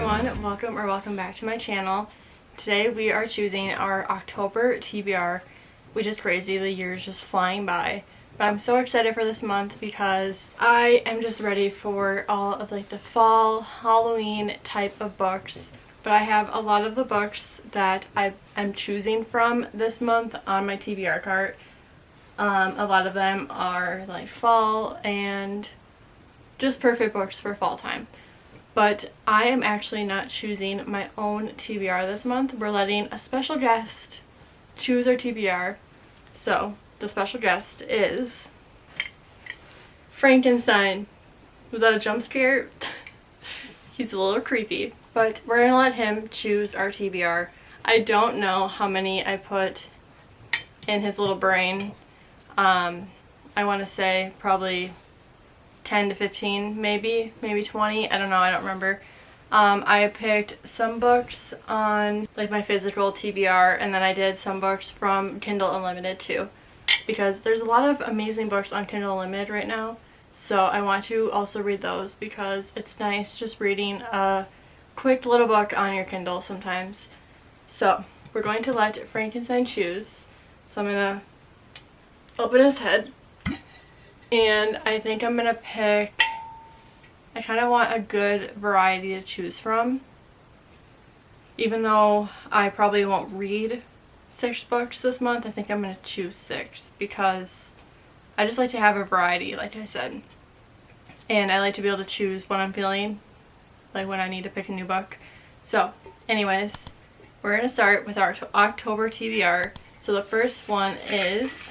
everyone, welcome back to my channel. Today we are choosing our October TBR, which is crazy. The year's just flying by. But I'm so excited for this month because I am just ready for all of like the fall, Halloween type of books. But I have a lot of the books that I'm choosing from this month on my TBR cart. A lot of them are like fall and just perfect books for fall time. But I am actually not choosing my own TBR this month. We're letting a special guest choose our TBR. So the special guest is Frankenstein. Was that a jump scare? He's a little creepy, but we're gonna let him choose our TBR. I don't know how many I put in his little brain. I want to say probably 10 to 15, maybe 20. I don't know, I don't remember. I picked some books on like my physical TBR, and then I did some books from Kindle Unlimited too, because there's a lot of amazing books on Kindle Unlimited right now. So I want to also read those because it's nice just reading a quick little book on your Kindle sometimes. So we're going to let Frankenstein choose. So I'm gonna open his head. And I think I'm going to pick, I kind of want a good variety to choose from. Even though I probably won't read 6 books this month, I think I'm going to choose 6 because I just like to have a variety, like I said. And I like to be able to choose what I'm feeling, like when I need to pick a new book. So anyways, we're going to start with our October TBR. So the first one is...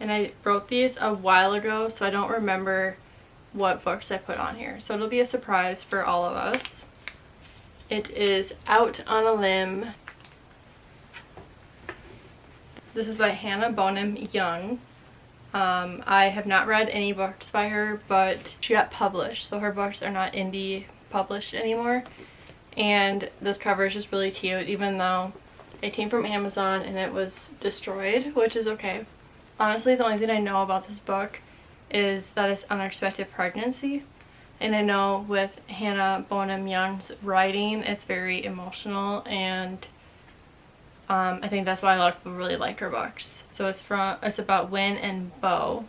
And I wrote these a while ago, so I don't remember what books I put on here. So it'll be a surprise for all of us. It is Out on a Limb. This is by Hannah Bonham Young. I have not read any books by her, but she got published, so her books are not indie published anymore. And this cover is just really cute, even though it came from Amazon and it was destroyed, which is okay. Honestly, the only thing I know about this book is that it's unexpected pregnancy. And I know with Hannah Bonham Young's writing, it's very emotional, and I think that's why a lot of people really like her books. So it's about Win and Bo,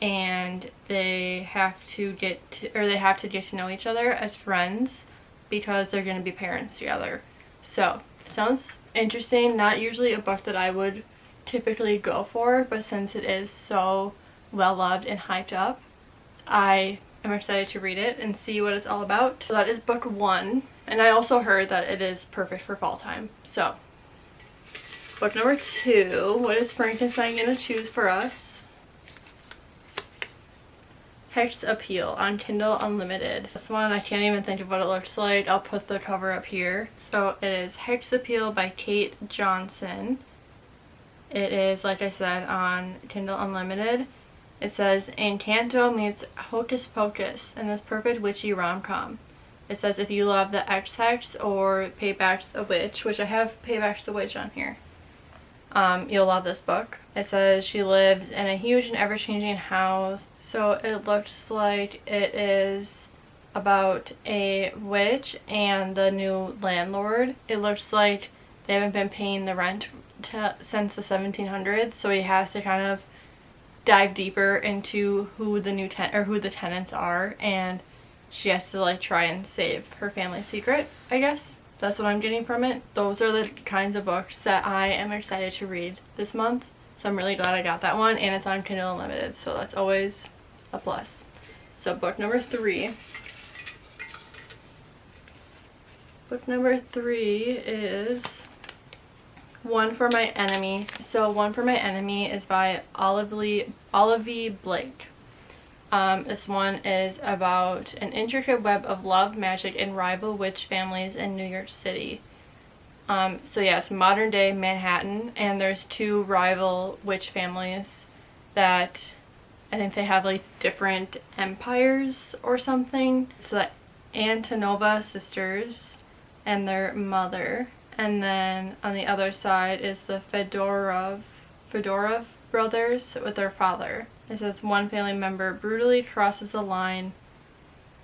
and they have to get to know each other as friends because they're going to be parents together. So it sounds interesting. Not usually a book that I would typically go for, but since it is so well loved and hyped up, I am excited to read it and see what it's all about. So that is book 1, and I also heard that it is perfect for fall time. So book number 2, what is Frankenstein gonna choose for us? Hex Appeal on Kindle Unlimited. This one, I can't even think of what it looks like. I'll put the cover up here. So it is Hex Appeal by Kate Johnson. It is, like I said, on Kindle Unlimited. It says, Encanto meets Hocus Pocus in this perfect witchy rom-com. It says, if you love the X-Hex or Payback's a Witch, which I have Payback's a Witch on here, you'll love this book. It says she lives in a huge and ever-changing house. So it looks like it is about a witch and the new landlord. It looks like they haven't been paying the rent since the 1700s, so he has to kind of dive deeper into who the tenants are, and she has to like try and save her family secret, I guess. That's what I'm getting from it. Those are the kinds of books that I am excited to read this month, so I'm really glad I got that one, and it's on Kindle Unlimited, so that's always a plus. So book number 3. Book number 3 is One for My Enemy. So One for My Enemy is by Olivia Blake. This one is about an intricate web of love, magic, and rival witch families in New York City. So yeah, it's modern day Manhattan, and there's 2 rival witch families that I think they have like different empires or something. It's the Antonova sisters and their mother. And then on the other side is the Fedorov brothers with their father. It says one family member brutally crosses the line.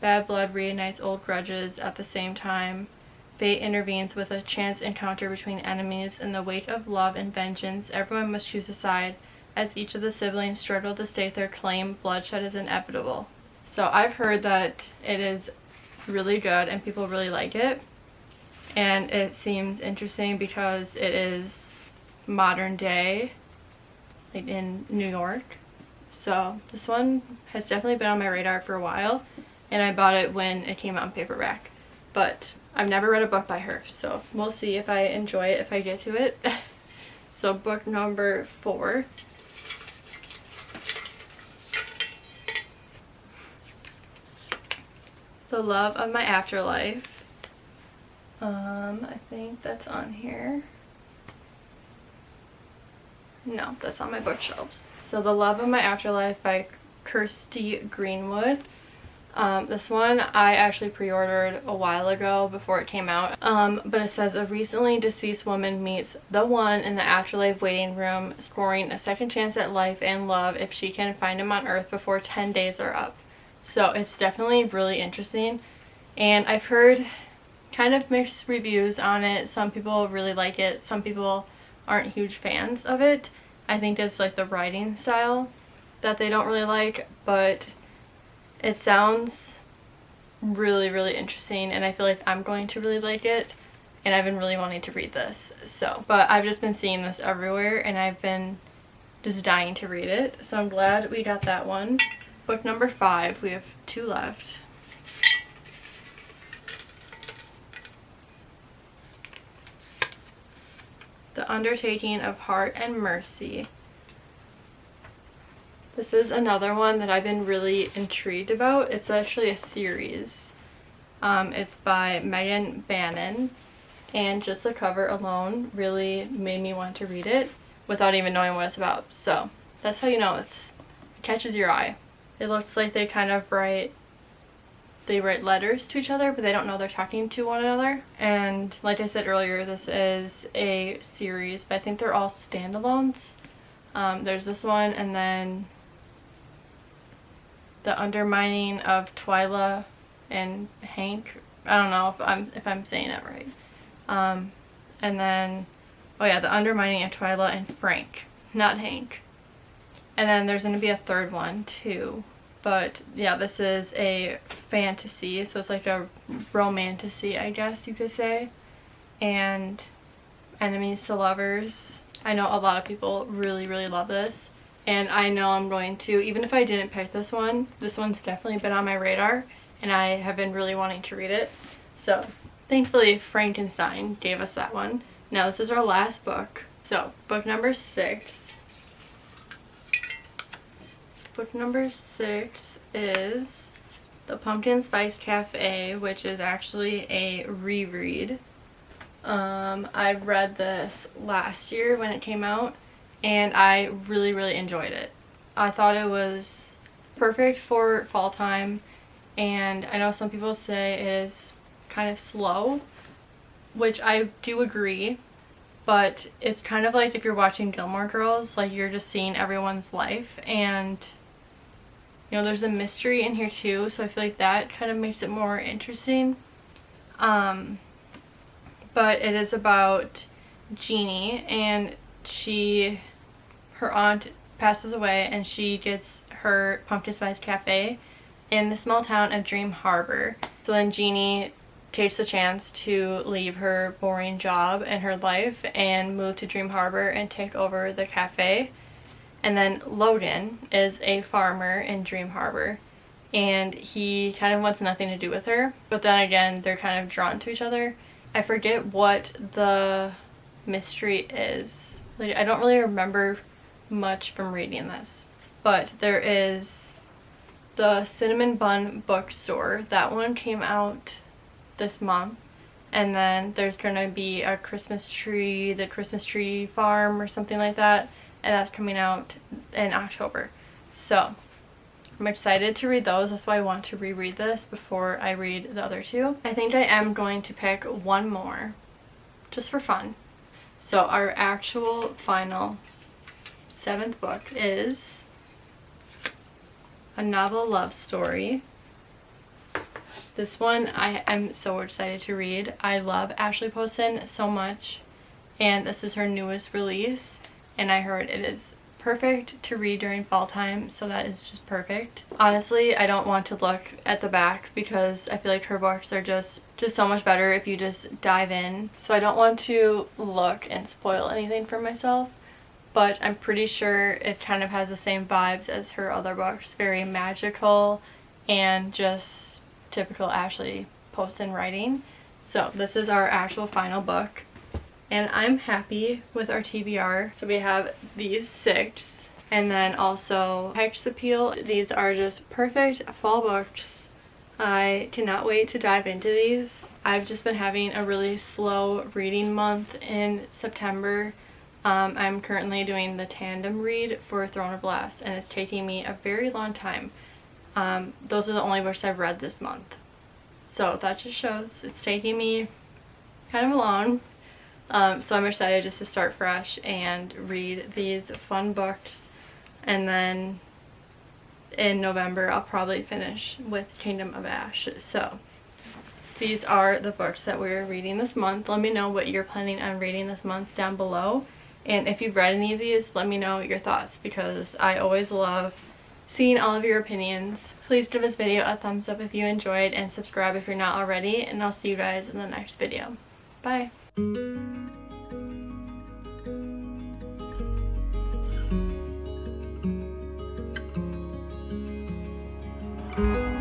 Bad blood reunites old grudges at the same time. Fate intervenes with a chance encounter between enemies. In the weight of love and vengeance, everyone must choose a side. As each of the siblings struggle to stake their claim, bloodshed is inevitable. So I've heard that it is really good and people really like it. And it seems interesting because it is modern day, like in New York. So this one has definitely been on my radar for a while, and I bought it when it came out in paperback. But I've never read a book by her, so we'll see if I enjoy it if I get to it. So book number 4. The Love of My Afterlife. I think that's on here. No, that's on my bookshelves. So The Love of My Afterlife by Kirsty Greenwood. This one I actually pre-ordered a while ago before it came out. But it says a recently deceased woman meets the one in the afterlife waiting room, scoring a second chance at life and love if she can find him on Earth before 10 days are up. So it's definitely really interesting, and I've heard kind of mixed reviews on it. Some people really like it, some people aren't huge fans of it. I think it's like the writing style that they don't really like, but it sounds really, really interesting, and I feel like I'm going to really like it, and I've been really wanting to read this. So, but I've just been seeing this everywhere, and I've been just dying to read it, so I'm glad we got that one. Book number 5, we have 2 left. The Undertaking of Heart and Mercy. This is another one that I've been really intrigued about. It's actually a series. It's by Megan Bannon, and just the cover alone really made me want to read it without even knowing what it's about. So that's how you know it catches your eye. It looks like they kind of write letters to each other, but they don't know they're talking to one another. And like I said earlier, this is a series, but I think they're all standalones. There's this one, and then The Undermining of Twyla and Hank. I don't know if I'm saying that right. And then, oh yeah, The Undermining of Twyla and Frank, not Hank. And then there's going to be a third one too. But yeah, this is a fantasy, so it's like a romantasy, I guess you could say. And enemies to lovers. I know a lot of people really, really love this. And I know I'm going to, even if I didn't pick this one's definitely been on my radar. And I have been really wanting to read it. So thankfully Frankenstein gave us that one. Now this is our last book. So book number 6. Book number 6 is The Pumpkin Spice Cafe, which is actually a reread. I read this last year when it came out, and I really, really enjoyed it. I thought it was perfect for fall time, and I know some people say it is kind of slow, which I do agree, but it's kind of like if you're watching Gilmore Girls, like you're just seeing everyone's life, and you know, there's a mystery in here too, so I feel like that kind of makes it more interesting. But it is about Jeannie, and her aunt passes away, and she gets her pumpkin spice cafe in the small town of Dream Harbor. So then Jeannie takes the chance to leave her boring job and her life and move to Dream Harbor and take over the cafe. And then Logan is a farmer in Dream Harbor, and he kind of wants nothing to do with her, but then again they're kind of drawn to each other. I forget what the mystery is. Like, I don't really remember much from reading this, but there is the Cinnamon Bun Bookstore. That one came out this month, and then there's gonna be a Christmas tree, the Christmas Tree Farm or something like that, and that's coming out in October. So I'm excited to read those. That's why I want to reread this before I read the other 2. I think I am going to pick one more just for fun. So our actual final 7th book is a novel love story. This one I'm so excited to read. I love Ashley Poston so much, and this is her newest release, and I heard it is perfect to read during fall time, so that is just perfect. Honestly, I don't want to look at the back because I feel like her books are just so much better if you just dive in. So I don't want to look and spoil anything for myself, but I'm pretty sure it kind of has the same vibes as her other books. Very magical and just typical Ashley Poston writing. So this is our actual final book, and I'm happy with our TBR. So we have these 6, and then also Hex Appeal. These are just perfect fall books. I cannot wait to dive into these. I've just been having a really slow reading month in September. I'm currently doing the tandem read for Throne of Glass, and it's taking me a very long time. Those are the only books I've read this month. So that just shows it's taking me kind of long. So I'm excited just to start fresh and read these fun books, and then in November I'll probably finish with Kingdom of Ash. So these are the books that we're reading this month. Let me know what you're planning on reading this month down below, and if you've read any of these, let me know your thoughts, because I always love seeing all of your opinions. Please give this video a thumbs up if you enjoyed, and subscribe if you're not already, and I'll see you guys in the next video. Bye! Thank you.